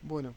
Bueno,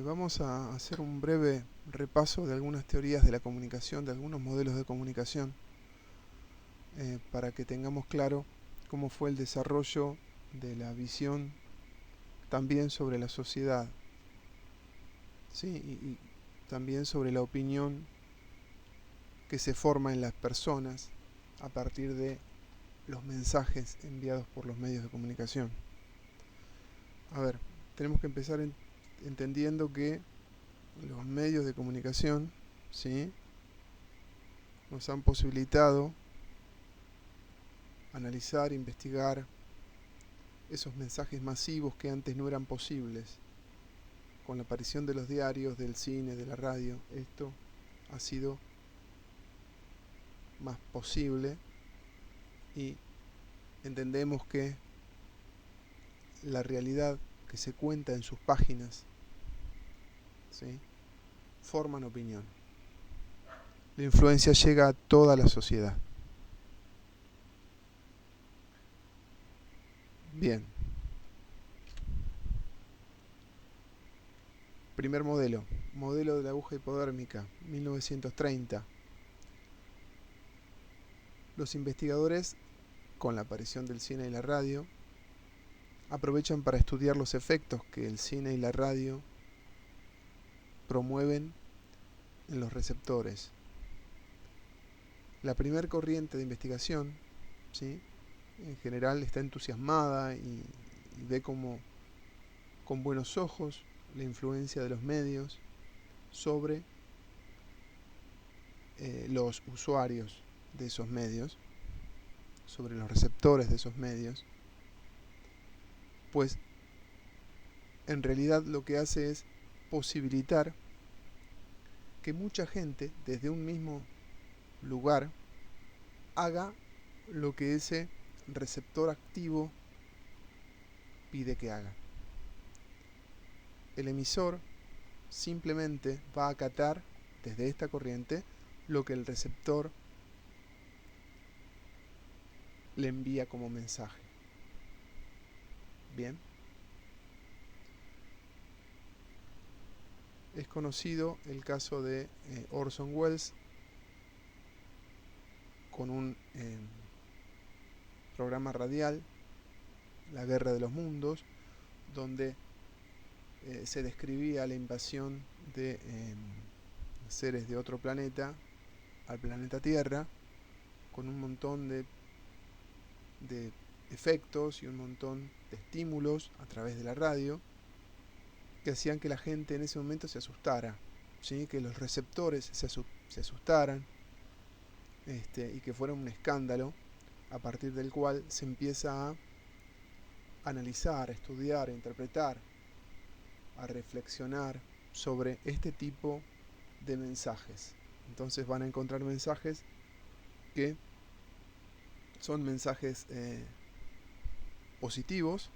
vamos a hacer un breve repaso de algunas teorías de la comunicación, de algunos modelos de comunicación, para que tengamos claro cómo fue el desarrollo de la visión también sobre la sociedad, ¿sí? Y también sobre la opinión que se forma en las personas a partir de los mensajes enviados por los medios de comunicación. A ver, tenemos que empezar entendiendo que los medios de comunicación, ¿sí?, nos han posibilitado analizar, investigar esos mensajes masivos que antes no eran posibles. Con la aparición de los diarios, del cine, de la radio, esto ha sido más posible y entendemos que la realidad que se cuenta en sus páginas, ¿sí?, forman opinión. La influencia llega a toda la sociedad. Bien. Primer modelo. Modelo de la aguja hipodérmica, 1930. Los investigadores, con la aparición del cine y la radio, aprovechan para estudiar los efectos que el cine y la radio promueven en los receptores. La primer corriente de investigación, ¿sí?, en general está entusiasmada y ve como con buenos ojos la influencia de los medios sobre los usuarios de esos medios, sobre los receptores de esos medios, pues en realidad lo que hace es posibilitar que mucha gente desde un mismo lugar haga lo que ese receptor activo pide que haga. El emisor simplemente va a acatar desde esta corriente lo que el receptor le envía como mensaje. Bien. Es conocido el caso de Orson Welles con un programa radial, La Guerra de los Mundos, donde se describía la invasión de seres de otro planeta al planeta Tierra, con un montón de efectos y un montón de estímulos a través de la radio que hacían que la gente en ese momento se asustara, ¿sí?, que los receptores se asustaran, y que fuera un escándalo a partir del cual se empieza a analizar, a estudiar, a interpretar, a reflexionar sobre este tipo de mensajes. Entonces van a encontrar mensajes que son mensajes positivos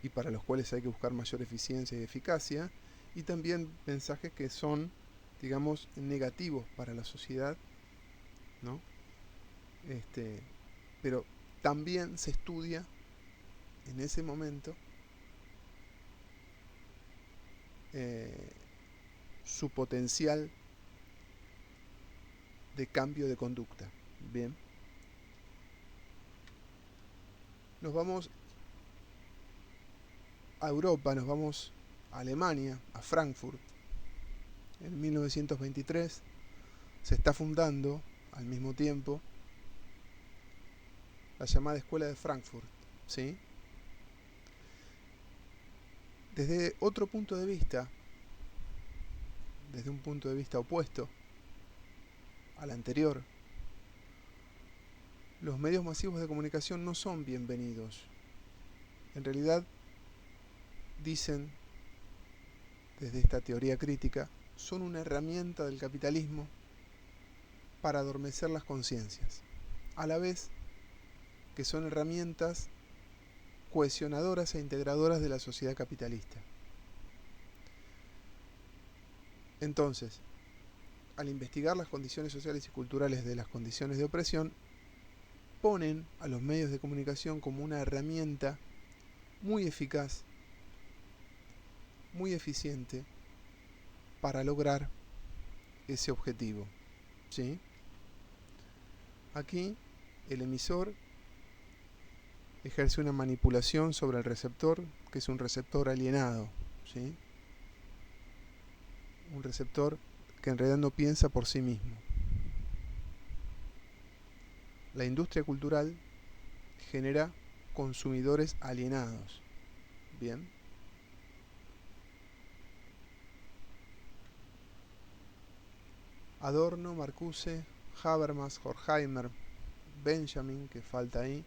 y para los cuales hay que buscar mayor eficiencia y eficacia, y también mensajes que son, digamos, negativos para la sociedad, ¿no? Pero también se estudia en ese momento su potencial de cambio de conducta. Bien. Nos vamos a Europa, nos vamos a Alemania, a Frankfurt. En 1923 se está fundando al mismo tiempo la llamada Escuela de Frankfurt, ¿sí? Desde otro punto de vista, desde un punto de vista opuesto al anterior, los medios masivos de comunicación no son bienvenidos. En realidad, dicen, desde esta teoría crítica, son una herramienta del capitalismo para adormecer las conciencias, a la vez que son herramientas cohesionadoras e integradoras de la sociedad capitalista. Entonces, al investigar las condiciones sociales y culturales de las condiciones de opresión, ponen a los medios de comunicación como una herramienta muy eficaz muy eficiente para lograr ese objetivo, ¿sí? Aquí el emisor ejerce una manipulación sobre el receptor, que es un receptor alienado, ¿sí? Un receptor que en realidad no piensa por sí mismo. La industria cultural genera consumidores alienados. Bien. Adorno, Marcuse, Habermas, Horkheimer, Benjamin, que falta ahí,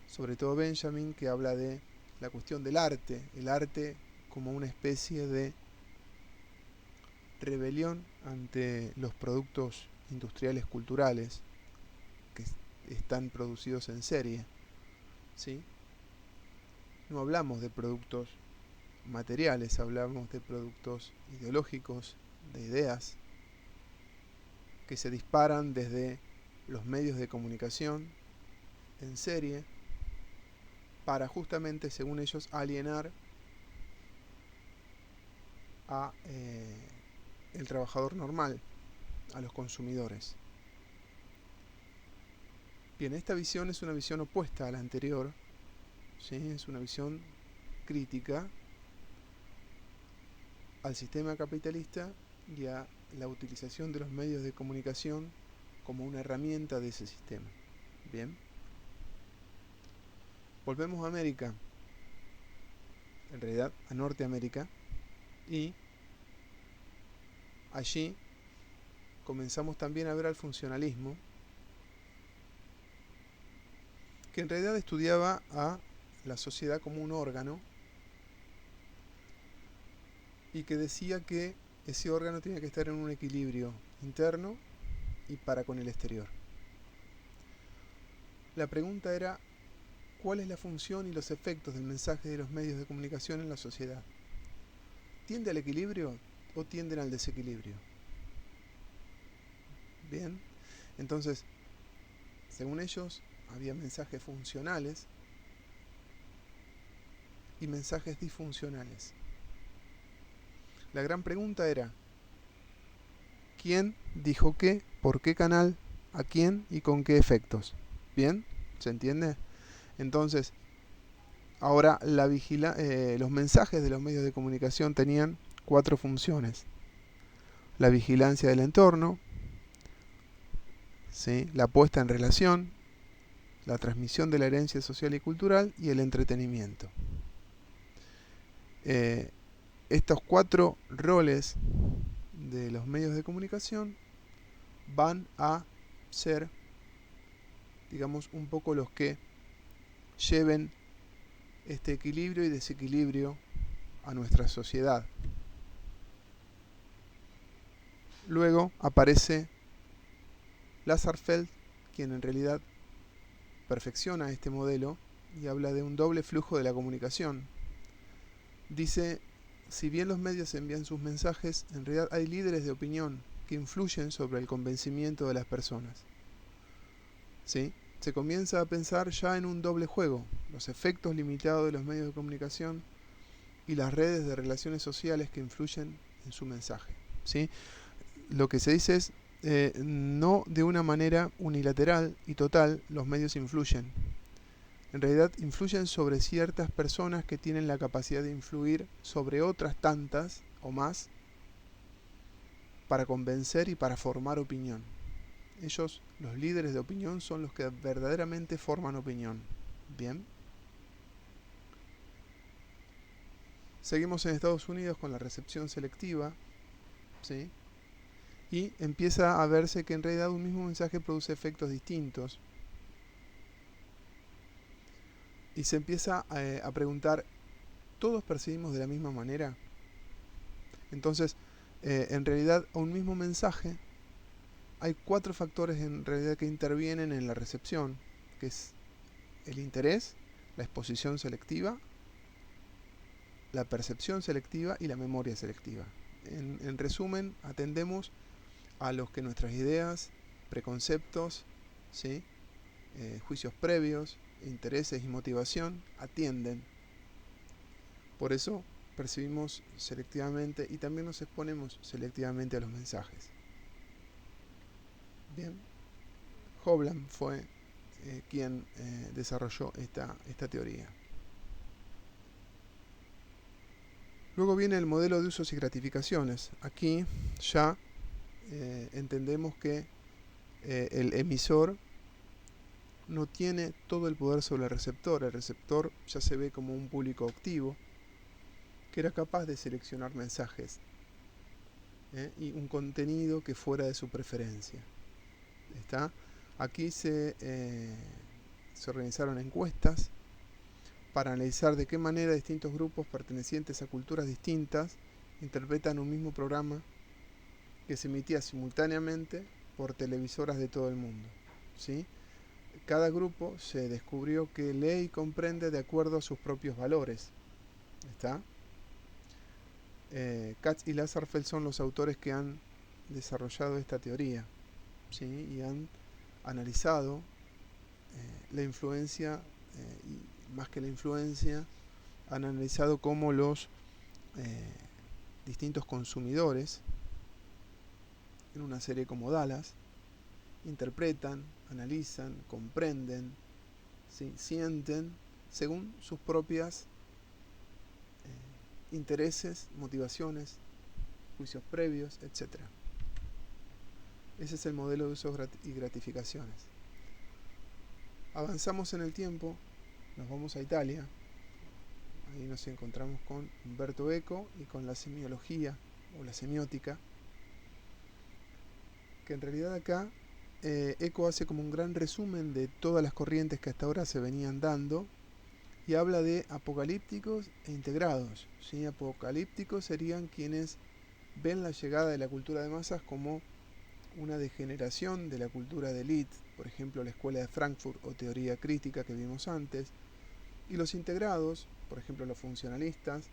sobre todo Benjamin, que habla de la cuestión del arte, el arte como una especie de rebelión ante los productos industriales culturales que están producidos en serie, ¿sí? No hablamos de productos materiales, hablamos de productos ideológicos, de ideas que se disparan desde los medios de comunicación en serie para justamente, según ellos, alienar a el trabajador normal, a los consumidores. Bien, esta visión es una visión opuesta a la anterior, ¿sí? Es una visión crítica al sistema capitalista y a la utilización de los medios de comunicación como una herramienta de ese sistema. Bien. Volvemos a América, en realidad a Norteamérica, y allí comenzamos también a ver al funcionalismo, que en realidad estudiaba a la sociedad como un órgano y que decía que ese órgano tenía que estar en un equilibrio interno y para con el exterior. La pregunta era, ¿cuál es la función y los efectos del mensaje de los medios de comunicación en la sociedad? ¿Tiende al equilibrio o tienden al desequilibrio? Bien, entonces, según ellos, había mensajes funcionales y mensajes disfuncionales. La gran pregunta era, ¿quién dijo qué, por qué canal, a quién y con qué efectos? ¿Bien? ¿Se entiende? Entonces, ahora los mensajes de los medios de comunicación tenían 4 funciones. La vigilancia del entorno, ¿sí? La puesta en relación, la transmisión de la herencia social y cultural y el entretenimiento. Estos 4 roles de los medios de comunicación van a ser, digamos, un poco los que lleven este equilibrio y desequilibrio a nuestra sociedad. Luego aparece Lasarfeld, quien en realidad perfecciona este modelo y habla de un doble flujo de la comunicación. Dice, si bien los medios envían sus mensajes, en realidad hay líderes de opinión que influyen sobre el convencimiento de las personas. ¿Sí? Se comienza a pensar ya en un doble juego, los efectos limitados de los medios de comunicación y las redes de relaciones sociales que influyen en su mensaje. ¿Sí? Lo que se dice es, no de una manera unilateral y total los medios influyen. En realidad influyen sobre ciertas personas que tienen la capacidad de influir sobre otras tantas o más para convencer y para formar opinión. Ellos, los líderes de opinión, son los que verdaderamente forman opinión. Bien. Seguimos en Estados Unidos con la recepción selectiva, ¿sí? Y empieza a verse que en realidad un mismo mensaje produce efectos distintos. Y se empieza a preguntar, ¿todos percibimos de la misma manera? Entonces, en realidad, a un mismo mensaje hay 4 factores en realidad que intervienen en la recepción, que es el interés, la exposición selectiva, la percepción selectiva y la memoria selectiva. En resumen, atendemos a los que nuestras ideas, preconceptos, ¿sí? Juicios previos, intereses y motivación atienden. Por eso percibimos selectivamente y también nos exponemos selectivamente a los mensajes. Bien, Hovland fue quien desarrolló esta teoría. Luego viene el modelo de usos y gratificaciones. Aquí ya entendemos que el emisor no tiene todo el poder sobre el receptor. El receptor ya se ve como un público activo que era capaz de seleccionar mensajes y un contenido que fuera de su preferencia. ¿Está? Aquí se organizaron encuestas para analizar de qué manera distintos grupos pertenecientes a culturas distintas interpretan un mismo programa que se emitía simultáneamente por televisoras de todo el mundo. ¿Sí? Cada grupo se descubrió que lee y comprende de acuerdo a sus propios valores. ¿Está? Katz y Lasserfeld son los autores que han desarrollado esta teoría, ¿sí? Y han analizado la influencia, y más que la influencia, han analizado cómo los distintos consumidores, en una serie como Dallas, interpretan, analizan, comprenden, ¿sí? Sienten según sus propias intereses, motivaciones, juicios previos, etc. Ese es el modelo de usos y gratificaciones. Avanzamos en el tiempo, nos vamos a Italia. Ahí nos encontramos con Umberto Eco y con la semiología o la semiótica, que en realidad acá Eco hace como un gran resumen de todas las corrientes que hasta ahora se venían dando y habla de apocalípticos e integrados. ¿Sí? Apocalípticos serían quienes ven la llegada de la cultura de masas como una degeneración de la cultura de élite, por ejemplo la escuela de Frankfurt o teoría crítica que vimos antes, y los integrados, por ejemplo los funcionalistas,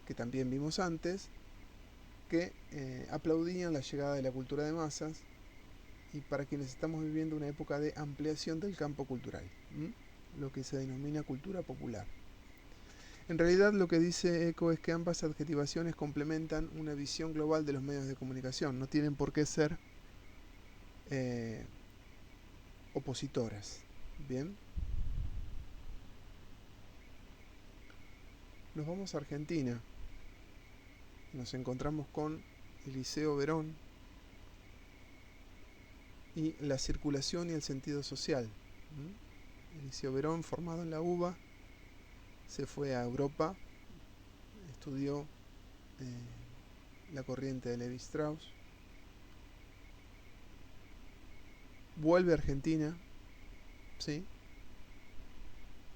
que también vimos antes, que aplaudían la llegada de la cultura de masas y para quienes estamos viviendo una época de ampliación del campo cultural, lo que se denomina cultura popular. En realidad lo que dice Eco es que ambas adjetivaciones complementan una visión global de los medios de comunicación, no tienen por qué ser opositoras. Bien, nos vamos a Argentina. Nos encontramos con Eliseo Verón y la circulación y el sentido social. Eliseo Verón, formado en la UBA, se fue a Europa, estudió la corriente de Levi Strauss, vuelve a Argentina, ¿sí?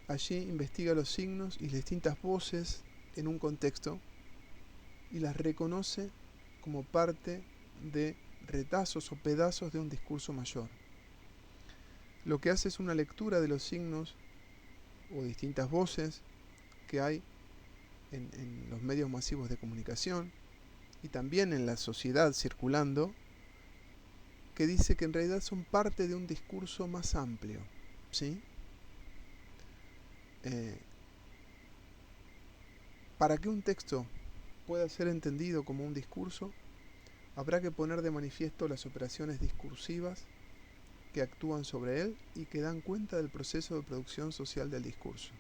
Allí investiga los signos y las distintas voces en un contexto y las reconoce como parte de retazos o pedazos de un discurso mayor. Lo que hace es una lectura de los signos o distintas voces que hay en los medios masivos de comunicación y también en la sociedad circulando, que dice que en realidad son parte de un discurso más amplio, ¿sí? Para que un texto pueda ser entendido como un discurso, habrá que poner de manifiesto las operaciones discursivas que actúan sobre él y que dan cuenta del proceso de producción social del discurso.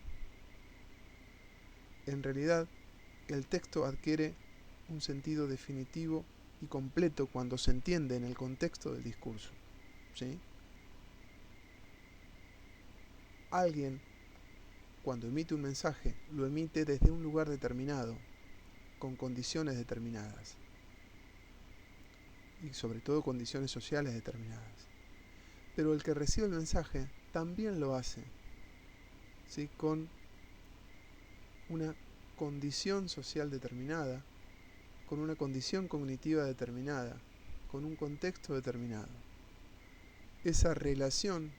En realidad, el texto adquiere un sentido definitivo y completo cuando se entiende en el contexto del discurso, ¿sí? Alguien, cuando emite un mensaje, lo emite desde un lugar determinado, con condiciones determinadas, y sobre todo condiciones sociales determinadas. Pero el que recibe el mensaje también lo hace, ¿sí? Con una condición social determinada, con una condición cognitiva determinada, con un contexto determinado. Esa relación,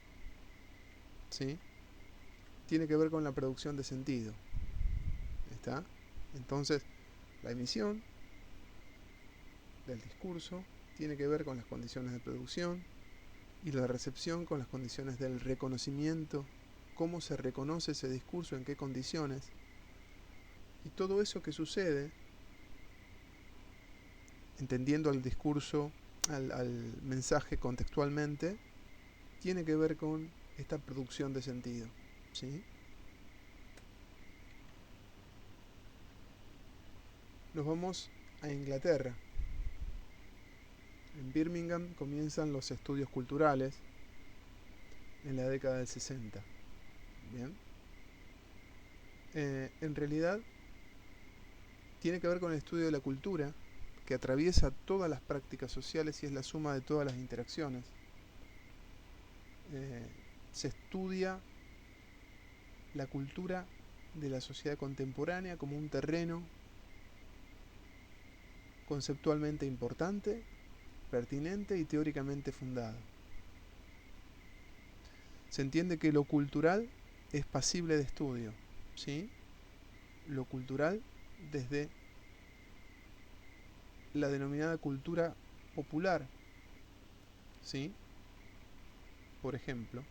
¿sí?, tiene que ver con la producción de sentido. ¿Está? Entonces, la emisión del discurso tiene que ver con las condiciones de producción y la recepción con las condiciones del reconocimiento, cómo se reconoce ese discurso, en qué condiciones, Y todo eso que sucede, entendiendo el discurso, al mensaje contextualmente, tiene que ver con esta producción de sentido, ¿sí? Nos vamos a Inglaterra. En Birmingham comienzan los estudios culturales en la década del 60. Bien. En realidad tiene que ver con el estudio de la cultura, que atraviesa todas las prácticas sociales y es la suma de todas las interacciones. Se estudia la cultura de la sociedad contemporánea como un terreno conceptualmente importante, pertinente y teóricamente fundado. Se entiende que lo cultural es pasible de estudio, ¿sí? Lo cultural desde la denominada cultura popular, ¿sí? Por ejemplo,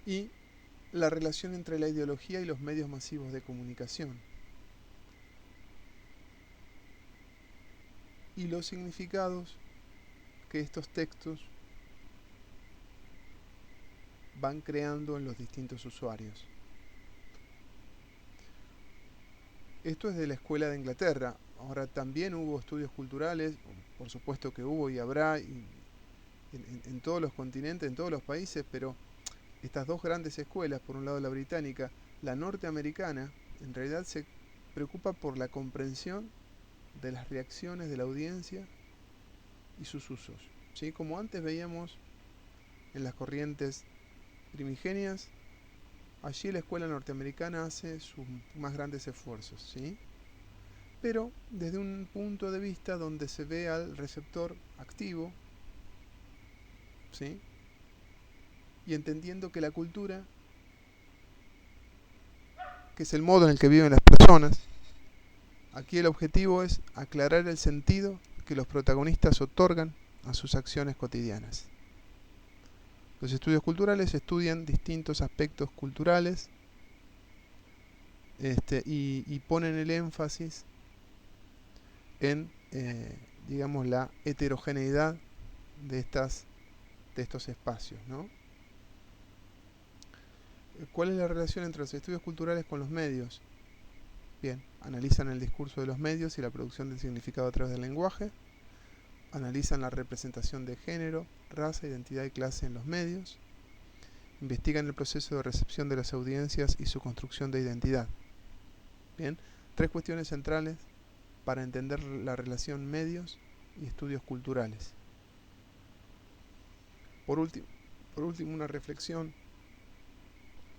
y la relación entre la ideología y los medios masivos de comunicación, y los significados que estos textos van creando en los distintos usuarios. Esto es de la Escuela de Inglaterra. Ahora también hubo estudios culturales, por supuesto que hubo y habrá en todos los continentes, en todos los países, pero estas dos grandes escuelas, por un lado la británica, la norteamericana, en realidad se preocupa por la comprensión de las reacciones de la audiencia y sus usos, ¿sí? Como antes veíamos en las corrientes primigenias, allí la escuela norteamericana hace sus más grandes esfuerzos, ¿sí? Pero desde un punto de vista donde se ve al receptor activo, ¿sí? Y entendiendo que la cultura, que es el modo en el que viven las personas, aquí el objetivo es aclarar el sentido que los protagonistas otorgan a sus acciones cotidianas. Los estudios culturales estudian distintos aspectos culturales y ponen el énfasis en, digamos, la heterogeneidad de estos espacios, ¿no? ¿Cuál es la relación entre los estudios culturales con los medios? Bien, analizan el discurso de los medios y la producción del significado a través del lenguaje, analizan la representación de género, raza, identidad y clase en los medios, investigan el proceso de recepción de las audiencias y su construcción de identidad. Bien, tres cuestiones centrales para entender la relación medios y estudios culturales. Por último, una reflexión.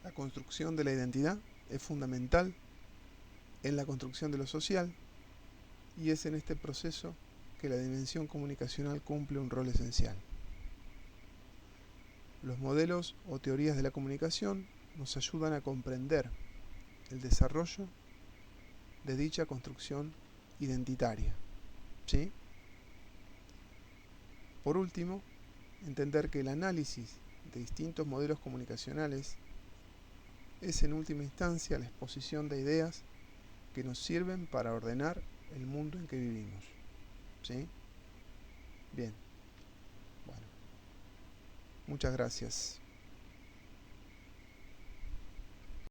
La construcción de la identidad es fundamental en la construcción de lo social y es en este proceso que la dimensión comunicacional cumple un rol esencial. Los modelos o teorías de la comunicación nos ayudan a comprender el desarrollo de dicha construcción identitaria, ¿sí? Por último, entender que el análisis de distintos modelos comunicacionales es en última instancia la exposición de ideas que nos sirven para ordenar el mundo en que vivimos, ¿sí? Bien, bueno, muchas gracias.